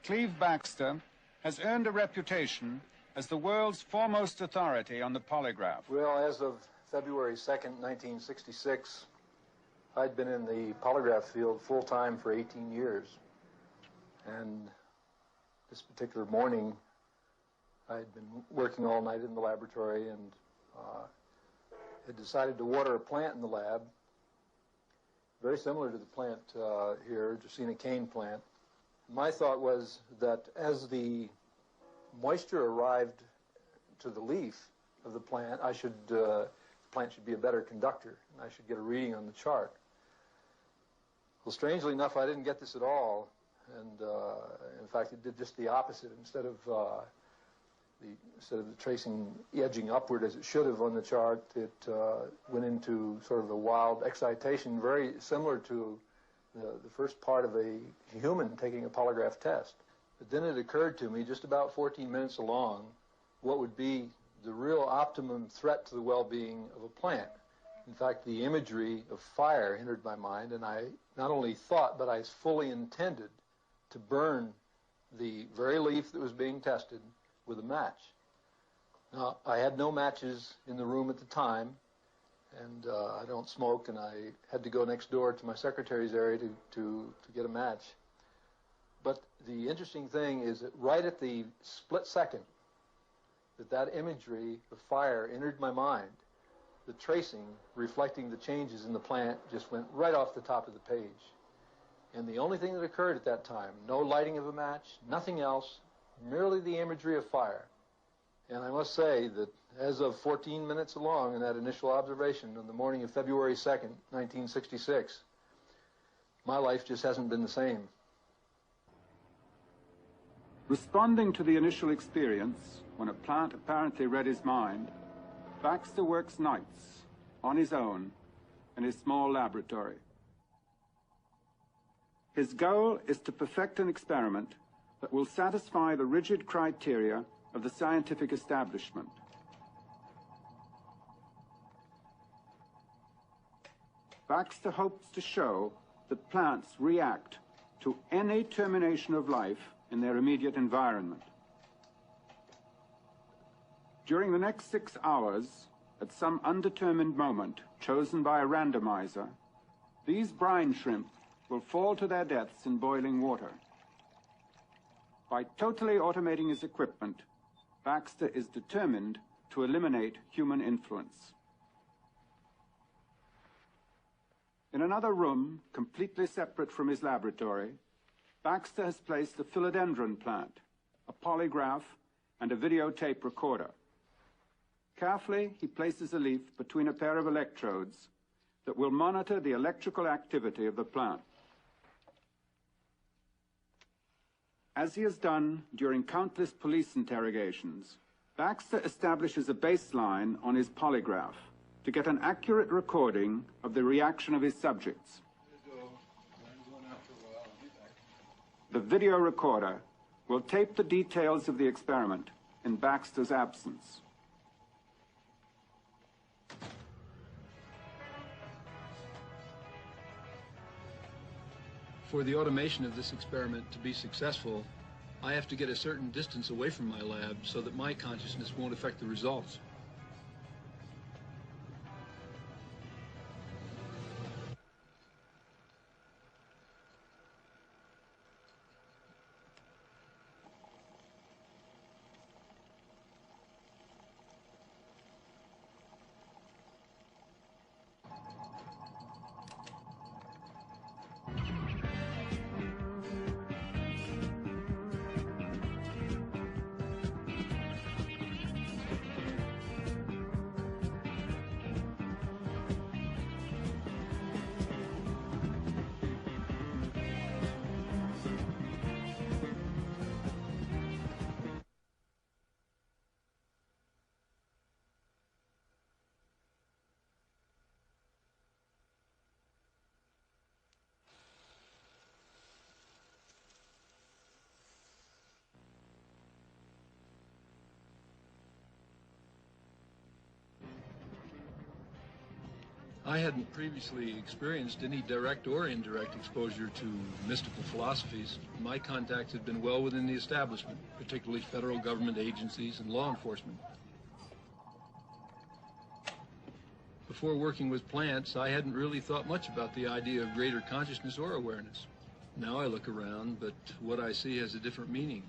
Cleve Backster has earned a reputation as the world's foremost authority on the polygraph. Well, as of February 2nd, 1966, I'd been in the polygraph field full-time for 18 years. And this particular morning, I'd been working all night in the laboratory and had decided to water a plant in the lab, very similar to the plant here, Dracaena cane plant. My thought was that as the moisture arrived to the leaf of the plant, the plant should be a better conductor, and I should get a reading on the chart. Well, strangely enough, I didn't get this at all, and in fact, it did just the opposite. Instead of the tracing edging upward as it should have on the chart, it went into sort of a wild excitation, very similar to the first part of a human taking a polygraph test. But then it occurred to me, just about 14 minutes along, what would be the real optimum threat to the well-being of a plant. In fact, the imagery of fire entered my mind, and I not only thought, but I fully intended to burn the very leaf that was being tested with a match. Now, I had no matches in the room at the time, and I don't smoke, and I had to go next door to my secretary's area to get a match. But the interesting thing is that right at the split second that imagery of fire entered my mind, the tracing reflecting the changes in the plant just went right off the top of the page. And the only thing that occurred at that time, no lighting of a match, nothing else, merely the imagery of fire. And I must say that as of 14 minutes along in that initial observation on the morning of February 2nd, 1966, my life just hasn't been the same. Responding to the initial experience, when a plant apparently read his mind, Backster works nights on his own in his small laboratory. His goal is to perfect an experiment that will satisfy the rigid criteria of the scientific establishment. Backster hopes to show that plants react to any termination of life in their immediate environment. During the next 6 hours, at some undetermined moment chosen by a randomizer, these brine shrimp will fall to their deaths in boiling water. By totally automating his equipment, Backster is determined to eliminate human influence. In another room, completely separate from his laboratory, Backster has placed a philodendron plant, a polygraph, and a videotape recorder. Carefully, he places a leaf between a pair of electrodes that will monitor the electrical activity of the plant. As he has done during countless police interrogations, Backster establishes a baseline on his polygraph to get an accurate recording of the reaction of his subjects. The video recorder will tape the details of the experiment in Backster's absence. For the automation of this experiment to be successful, I have to get a certain distance away from my lab so that my consciousness won't affect the results. I hadn't previously experienced any direct or indirect exposure to mystical philosophies. My contacts had been well within the establishment, particularly federal government agencies and law enforcement. Before working with plants, I hadn't really thought much about the idea of greater consciousness or awareness. Now I look around, but what I see has a different meaning.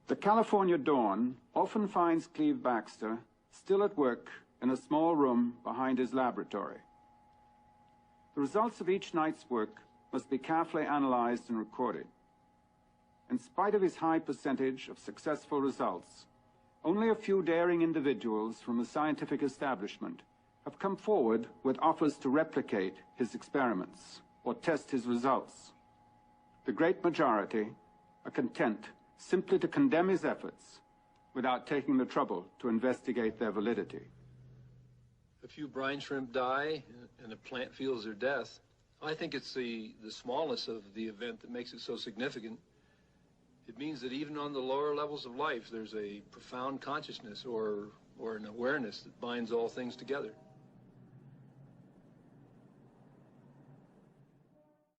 The California dawn often finds Cleve Backster still at work in a small room behind his laboratory. The results of each night's work must be carefully analyzed and recorded. In spite of his high percentage of successful results, only a few daring individuals from the scientific establishment have come forward with offers to replicate his experiments or test his results. The great majority are content simply to condemn his efforts without taking the trouble to investigate their validity. A few brine shrimp die and a plant feels their death. I think it's the smallness of the event that makes it so significant. It means that even on the lower levels of life, there's a profound consciousness or an awareness that binds all things together.